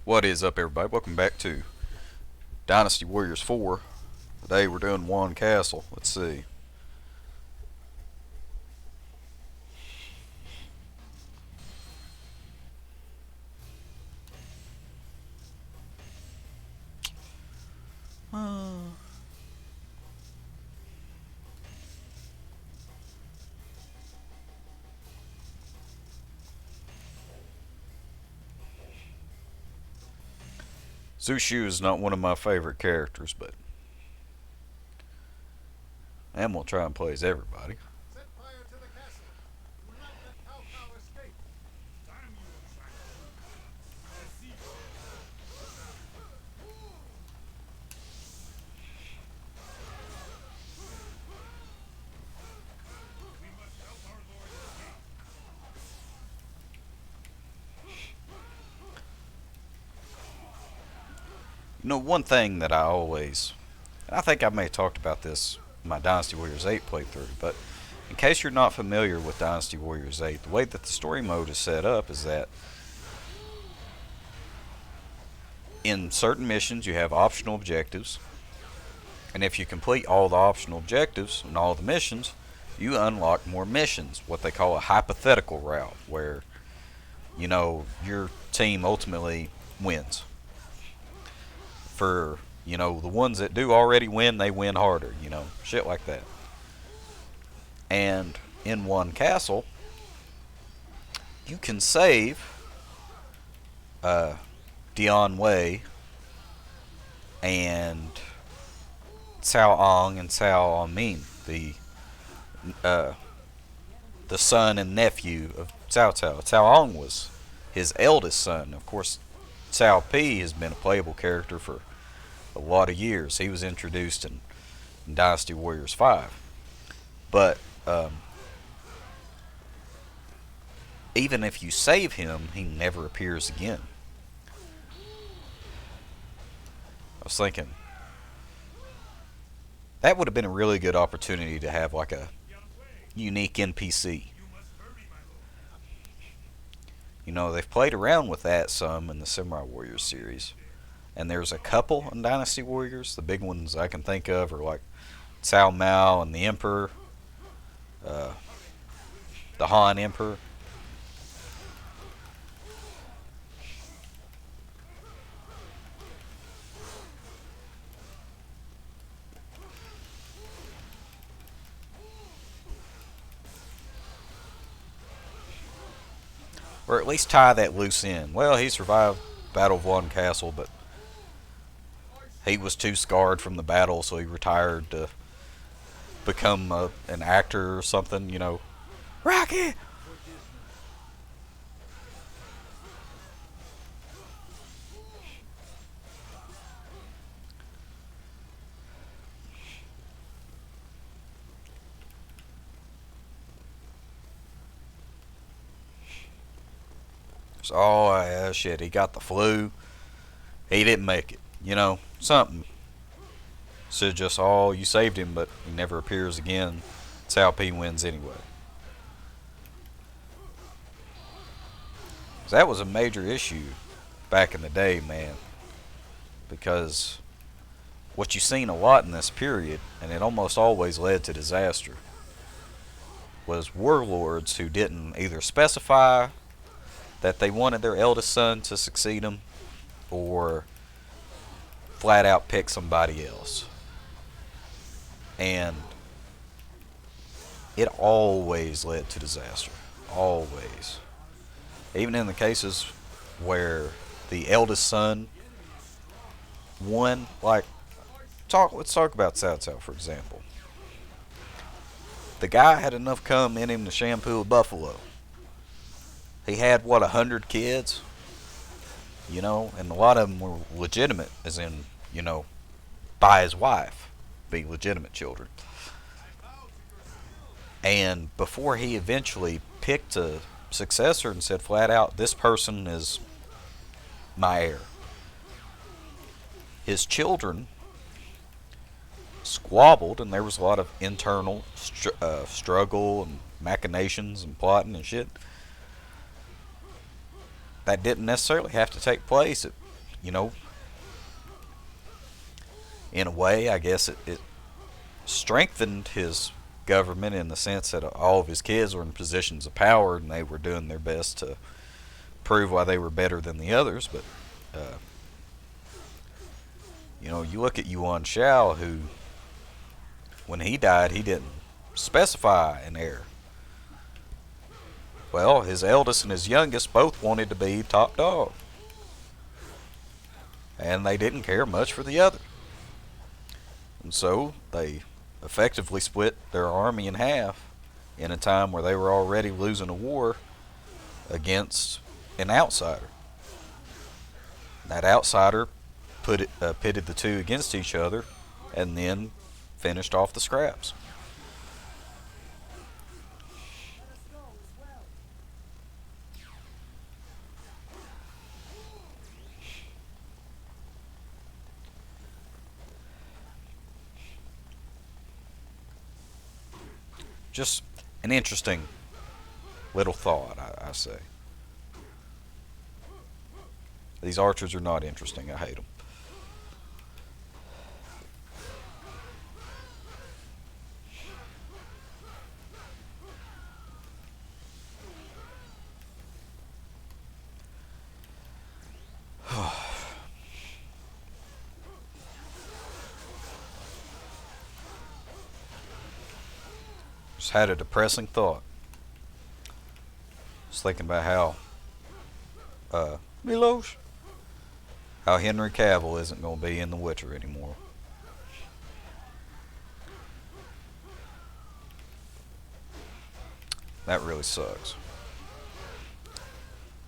What is up, everybody? Welcome back to Dynasty Warriors 4. Today we're doing one castle. Let's see. Zushu is not one of my favorite characters, but I'm going to try and play as everybody. Set fire to the castle. Do not let Cao Cao escape. Damn you, Deceiver. We must help our lord escape. You know, one thing that I think I may have talked about this in my Dynasty Warriors 8 playthrough, but in case you're not familiar with Dynasty Warriors 8, the way that the story mode is set up is that in certain missions you have optional objectives, and if you complete all the optional objectives and all the missions, you unlock more missions, what they call a hypothetical route, where, your team ultimately wins. For, the ones that do already win, they win harder, shit like that. And in one castle, you can save Dion Wei and Cao Ong and Cao Amin, uh, the son and nephew of Cao Cao. Cao Ong was his eldest son. Of course, Cao Pi has been a playable character for a lot of years. He was introduced in Dynasty Warriors 5. But even if you save him, he never appears again. I was thinking that would have been a really good opportunity to have like a unique NPC. They've played around with that some in the Samurai Warriors series. And there's a couple in Dynasty Warriors. The big ones I can think of are like Cao Mao and the Emperor, uh, the Han Emperor. Or at least tie that loose end. Well, he survived Battle of One Castle, but he was too scarred from the battle, so he retired to become an actor or something. Rocky! So, oh, yeah, shit, he got the flu. He didn't make it. Something. So just, oh, you saved him, but he never appears again. Cao Pi wins anyway. So that was a major issue back in the day, man. Because what you've seen a lot in this period, and it almost always led to disaster, was warlords who didn't either specify that they wanted their eldest son to succeed him, or flat out pick somebody else. And it always led to disaster. Always. Even in the cases where the eldest son won, like, let's talk about Cao Cao, for example. The guy had enough cum in him to shampoo a buffalo. He had, 100 kids? And a lot of them were legitimate, as in, by his wife, be legitimate children. And before he eventually picked a successor and said flat out, this person is my heir, his children squabbled, and there was a lot of internal struggle and machinations and plotting and shit that didn't necessarily have to take place at you know, in a way, I guess it strengthened his government in the sense that all of his kids were in positions of power and they were doing their best to prove why they were better than the others. But uh, you look at Yuan Shao, who, when he died, he didn't specify an heir. Well, his eldest and his youngest both wanted to be top dog, and they didn't care much for the other. And so they effectively split their army in half in a time where they were already losing a war against an outsider. That outsider pitted the two against each other and then finished off the scraps. Just an interesting little thought, I say. These archers are not interesting. I hate them. Just had a depressing thought. Just thinking about how Milos, how Henry Cavill isn't going to be in The Witcher anymore. That really sucks.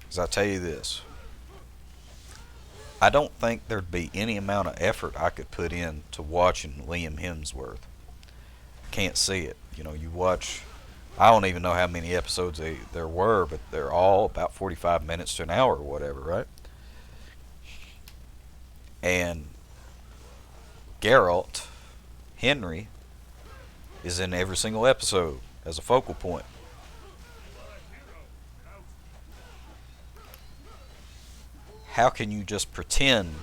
Because I tell you this, I don't think there'd be any amount of effort I could put in to watching Liam Hemsworth. Can't see it. You watch. I don't even know how many episodes there were, but they're all about 45 minutes to an hour or whatever, right? And Geralt, Henry, is in every single episode as a focal point. How can you just pretend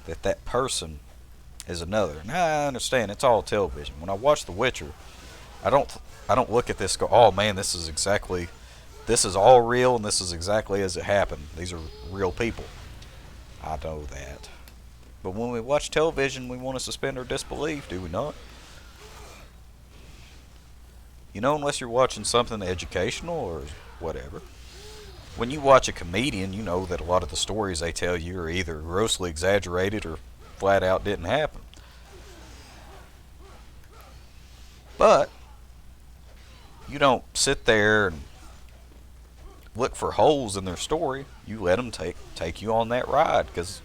that person is another? Now I understand it's all television. When I watch The Witcher, I don't look at this and go, oh man, this is all real and this is exactly as it happened. These are real people. I know that. But when we watch television, we want to suspend our disbelief, do we not? Unless you're watching something educational or whatever. When you watch a comedian, you know that a lot of the stories they tell you are either grossly exaggerated or flat out didn't happen. But you don't sit there and look for holes in their story. You let them take you on that ride because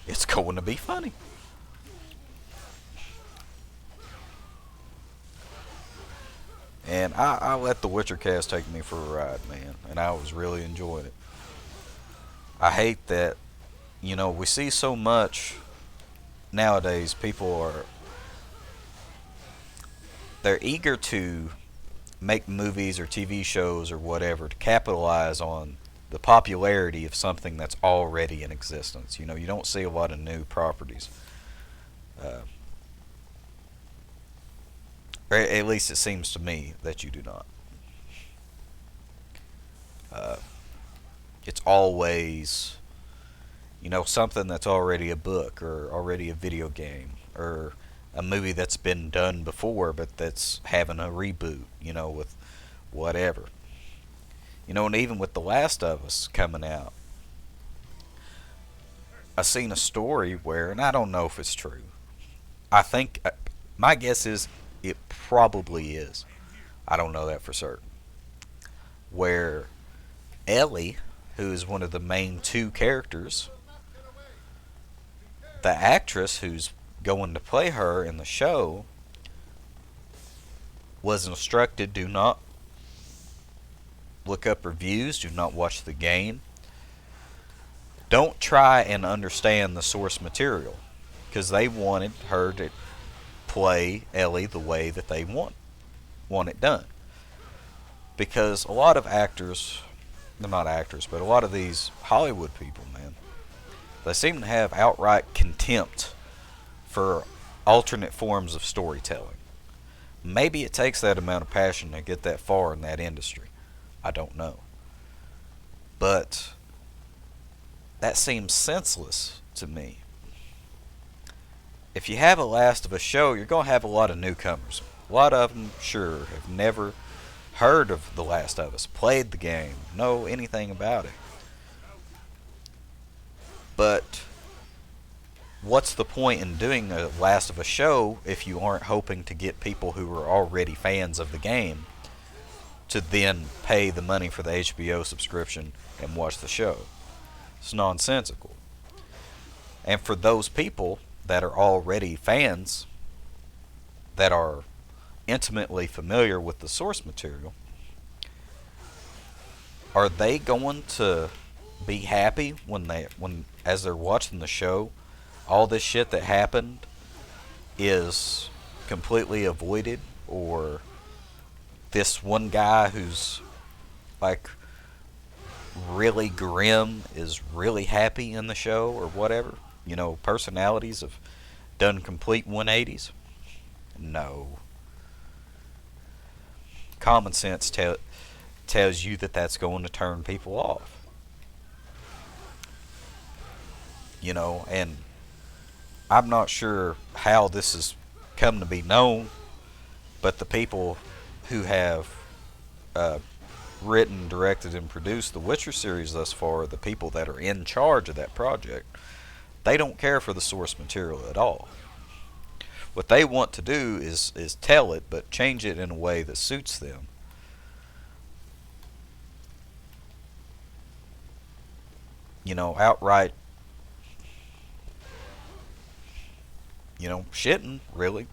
it's going to be funny. And I let the Witcher cast take me for a ride, man, and I was really enjoying it. I hate that, we see so much nowadays. They're eager to make movies or TV shows or whatever to capitalize on the popularity of something that's already in existence. You don't see a lot of new properties. Uh, or at least it seems to me that you do not. Uh, it's always, something that's already a book or already a video game or a movie that's been done before but that's having a reboot, with whatever. And even with The Last of Us coming out, I seen a story where, and I don't know if it's true. I think my guess is it probably is. I don't know that for certain. Where Ellie, who is one of the main two characters, the actress who's going to play her in the show was instructed, do not look up reviews, do not watch the game, don't try and understand the source material, because they wanted her to play Ellie the way that they want it done. Because a lot of actors, they're not actors, but a lot of these Hollywood people, man, They seem to have outright contempt for alternate forms of storytelling. Maybe it takes that amount of passion to get that far in that industry. I don't know. But that seems senseless to me. If you have a Last of Us show, you're going to have a lot of newcomers. A lot of them, sure, have never heard of The Last of Us, played the game, know anything about it. But what's the point in doing a Last of Us show if you aren't hoping to get people who are already fans of the game to then pay the money for the HBO subscription and watch the show? It's nonsensical. And for those people that are already fans, that are intimately familiar with the source material, are they going to be happy when as they're watching the show, all this shit that happened is completely avoided, or this one guy who's like really grim is really happy in the show, or whatever? Personalities have done complete 180s. No. Common sense tells you that that's going to turn people off. And I'm not sure how this has come to be known, but the people who have written, directed, and produced the Witcher series thus far, the people that are in charge of that project, they don't care for the source material at all. What they want to do is tell it, but change it in a way that suits them. Outright, shitting, really,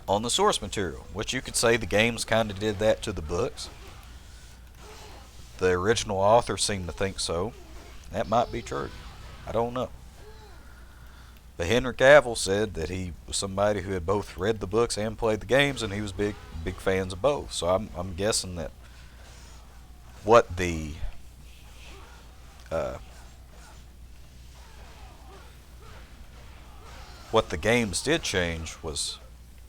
on the source material. Which you could say the games kind of did that to the books. The original author seemed to think so. That might be true. I don't know. But Henry Cavill said that he was somebody who had both read the books and played the games, and he was big fans of both. So I'm guessing that what the what the games did change was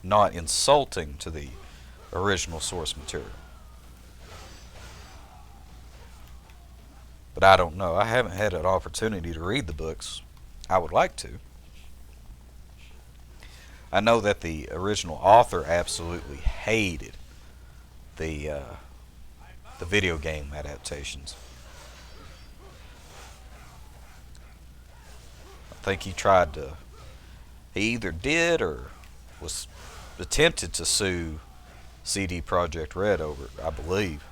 not insulting to the original source material. But I don't know. I haven't had an opportunity to read the books. I would like to. I know that the original author absolutely hated the video game adaptations. I think he tried to. He either did or was attempted to sue CD Projekt Red over it, I believe.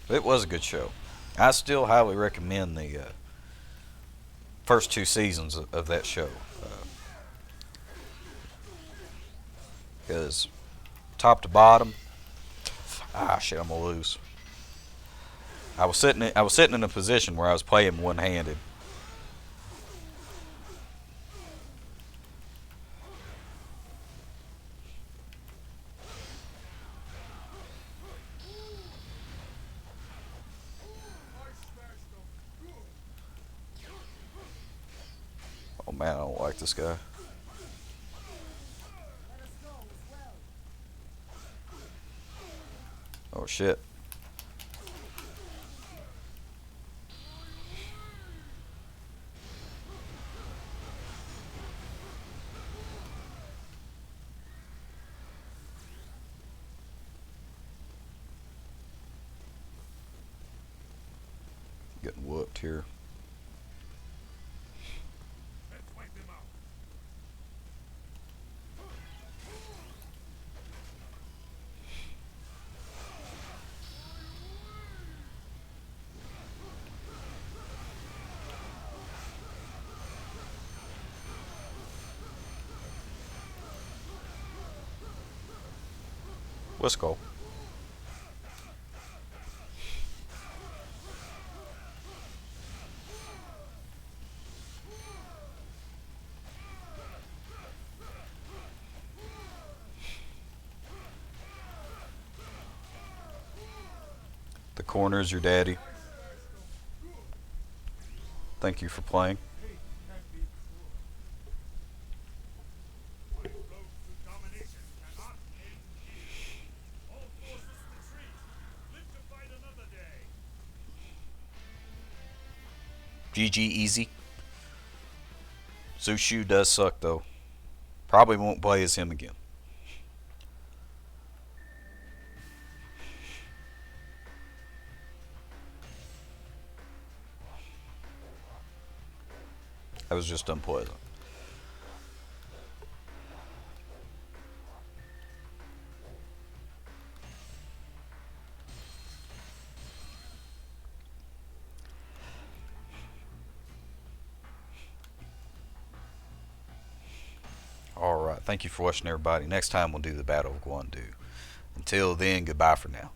It was a good show. I still highly recommend the first two seasons of that show, because top to bottom, shit, I'm gonna lose. I was sitting in a position where I was playing one handed. Oh man, I don't like this guy. Oh shit. Getting whooped here. Let's wipe them out. Let's go. The corner is your daddy. Thank you for playing. Hate can be cruel. What road to domination cannot end here. All forces retreat. Live to fight another day. GG easy. Zushu does suck though. Probably won't play as him again. That was just unpleasant. Alright, thank you for watching everybody. Next time we'll do the Battle of Guandu. Until then, goodbye for now.